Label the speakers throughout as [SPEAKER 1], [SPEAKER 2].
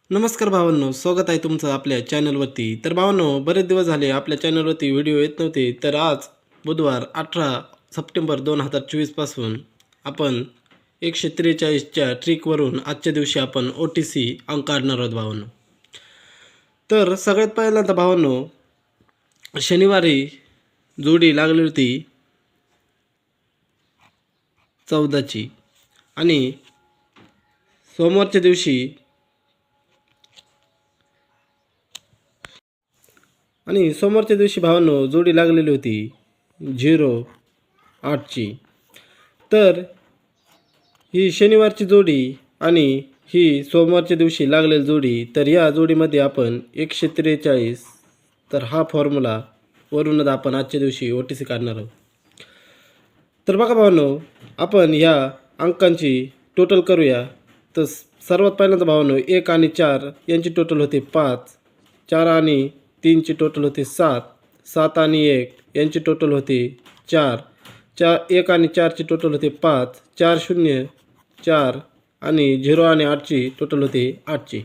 [SPEAKER 1] नमस्कार भावांनो, स्वागत आहे तुमचं आपल्या चॅनलवरती. तर भावांनो, बरेच दिवस झाले आपल्या चॅनलवरती व्हिडिओ येत नव्हते. तर आज बुधवार 18 सप्टेंबर 2024 पासून आपण 143च्या ट्रिकवरून आजच्या दिवशी आपण OTC अंक काढणार आहोत भावांनो. तर सगळ्यात पहिल्यांदा भावांनो, शनिवारी जोडी लागली होती 14ची आणि सोमवारच्या दिवशी भावांनो जोडी लागलेली होती 08ची. तर ही शनिवारची जोडी आणि ही सोमवारच्या दिवशी लागलेली जोडी, तर या जोडीमध्ये आपण 143, तर हा फॉर्म्युला वरूनच आपण आजच्या दिवशी OTC काढणार आहोत. तर बघा भावांनो, आपण ह्या अंकांची टोटल करूया. तर सर्वात पहिल्यांदा भावांनो 1 आणि 4 यांची टोटल होते 5, 4 आणि 3ची टोटल होते 7, 7 आणि 1 यांची टोटल होते 4, 1 आणि 4ची टोटल होते 5, 4 0 4 आणि 0 आणि 8ची टोटल होते 8ची.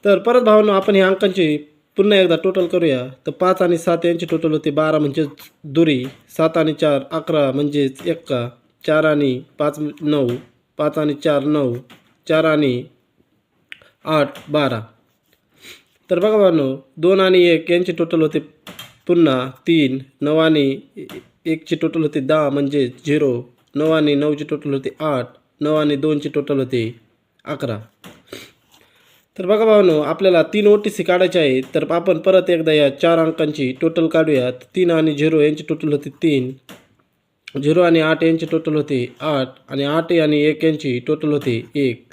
[SPEAKER 1] तर परत भावांनो आपण ह्या अंकांची पुन्हा एकदा टोटल करूया. तर 5 आणि 7 यांची टोटल होते 12 म्हणजेच दुरी, 7 आणि 4 11 म्हणजेच एक्का, 4 आणि 5 9, 5 आणि 4 9, 4 आणि 8 12. तर बघा भावांनो 2 आणि 1 यांची टोटल होते पुन्हा 3, 9 आणि 1ची टोटल होते 10 म्हणजे 0, 9 आणि 9ची टोटल होते 8, 9 आणि 2ची टोटल होते 11. तर बघा भावांनो आपल्याला 3 OTC काढायचे आहे. तर आपण परत एकदा या 4 अंकांची टोटल काढूयात. 3 आणि 0 यांची टोटल होते 3, 0 आणि 8 यांची टोटल होते 8 आणि 8 आणि 1 यांची टोटल होते 1.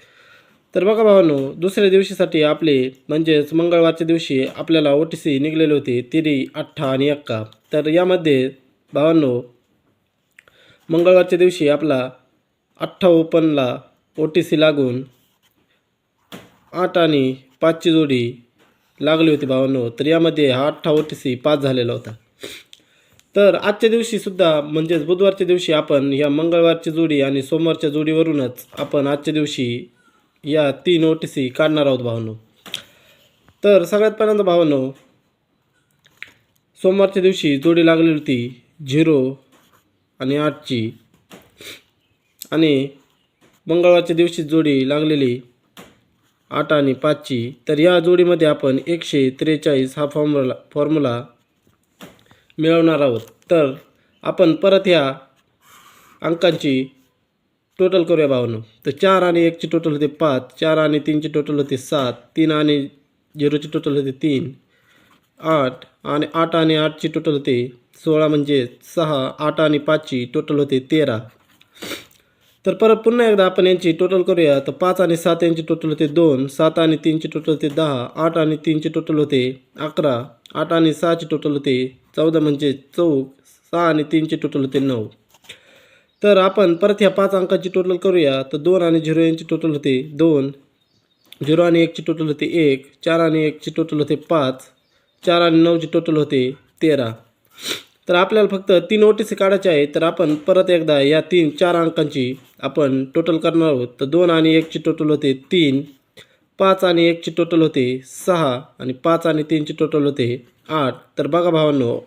[SPEAKER 1] तर बघा भावांनो दुसऱ्या दिवशीसाठी आपले म्हणजेच मंगळवारच्या दिवशी आपल्याला OTC निघलेले होते 3, 8 आणि 1. तर यामध्ये भावांनो मंगळवारच्या दिवशी आपला 8 ओपनला OTC लागून 8 आणि 5ची जोडी लागली होती भावांनो. तर यामध्ये हा 8 OTC पास झालेला होता. तर आजच्या दिवशीसुद्धा म्हणजेच बुधवारच्या दिवशी आपण या मंगळवारची जोडी आणि सोमवारच्या जोडीवरूनच आपण आजच्या दिवशी या 3 OTC काढणार आहोत भावांनो. तर सगळ्यात पहिल्यांदा भावांनो सोमवारच्या दिवशी जोडी लागलेली होती 0 आणि 8ची आणि मंगळवारच्या दिवशी जोडी लागलेली 8 आणि 5ची. तर या जोडीमध्ये आपण 143 हा फॉर्म्युला मिळवणार आहोत. तर आपण परत ह्या अंकांची टोटल करूया भावांनो. तर 4 आणि 1ची टोटल होते 5, 4 आणि 3ची टोटल होते 7, 3 आणि 0ची टोटल होते 3, 8 आणि 8 आणि 8ची टोटल होते 16 म्हणजे 6, 8 आणि 5ची टोटल होते 13. तर परत पुन्हा एकदा आपण यांची टोटल करूया. तर 5 आणि 7 यांची टोटल होते 2, 7 आणि 3ची टोटल होते 10, 8 आणि 3ची टोटल होते 11, 8 आणि 6ची टोटल होते 14 म्हणजे 6 आणि 3ची टोटल होते 9. तर आपण परत ह्या 5 अंकाची टोटल करूया. तर 2 आणि 0 यांची टोटल होते 2, 0 आणि 1ची टोटल होते 1, 4 आणि 1ची टोटल होते 5, 4 आणि 9ची टोटल होते 13. तर आपल्याला फक्त 3 OTC काढायचे आहे. तर आपण परत एकदा या 4 अंकांची आपण टोटल करणार आहोत. तर 2 आणि 1ची टोटल होते 3, 5 आणि 1ची टोटल होते 6 आणि 5 आणि 3ची टोटल होते 8. तर बघा भावांनो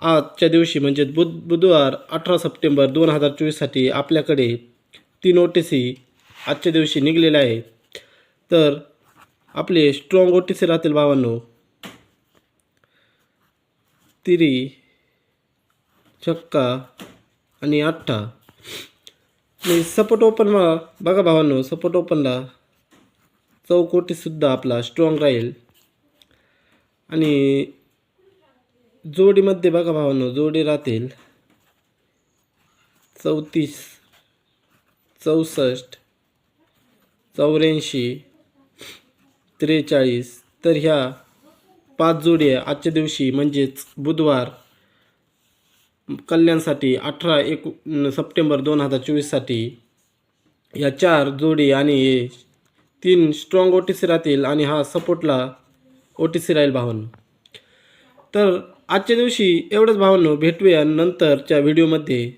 [SPEAKER 1] आजच्या दिवशी म्हणजे बुधवार 18 सप्टेंबर 2024साठी आपल्याकडे 3 OTC आजच्या दिवशी निघलेले आहे. तर आपले स्ट्रॉंग OTC राहतील भावांनो तिरी, छक्का आणि 8. आणि सपोर्ट ओपन बघा भावांनो सपोर्ट ओपनला चौक OTCसुद्धा आपला स्ट्रॉंग राहील. आणि जोडीमध्ये बघा भावांनो जोडी राहतील 34, 64, 84, 43. तर ह्या 5 जोडी आजच्या दिवशी म्हणजेच बुधवार कल्याणसाठी 18 सप्टेंबर 2024साठी या 4 जोडी आणि हे 3 स्ट्रॉंग OTC राहतील आणि हा सपोर्टला OTC राहील भावांनो. तर आजच्या दिवशी एवढंच भावांनो. भेटूया नंतरच्या व्हिडिओमध्ये.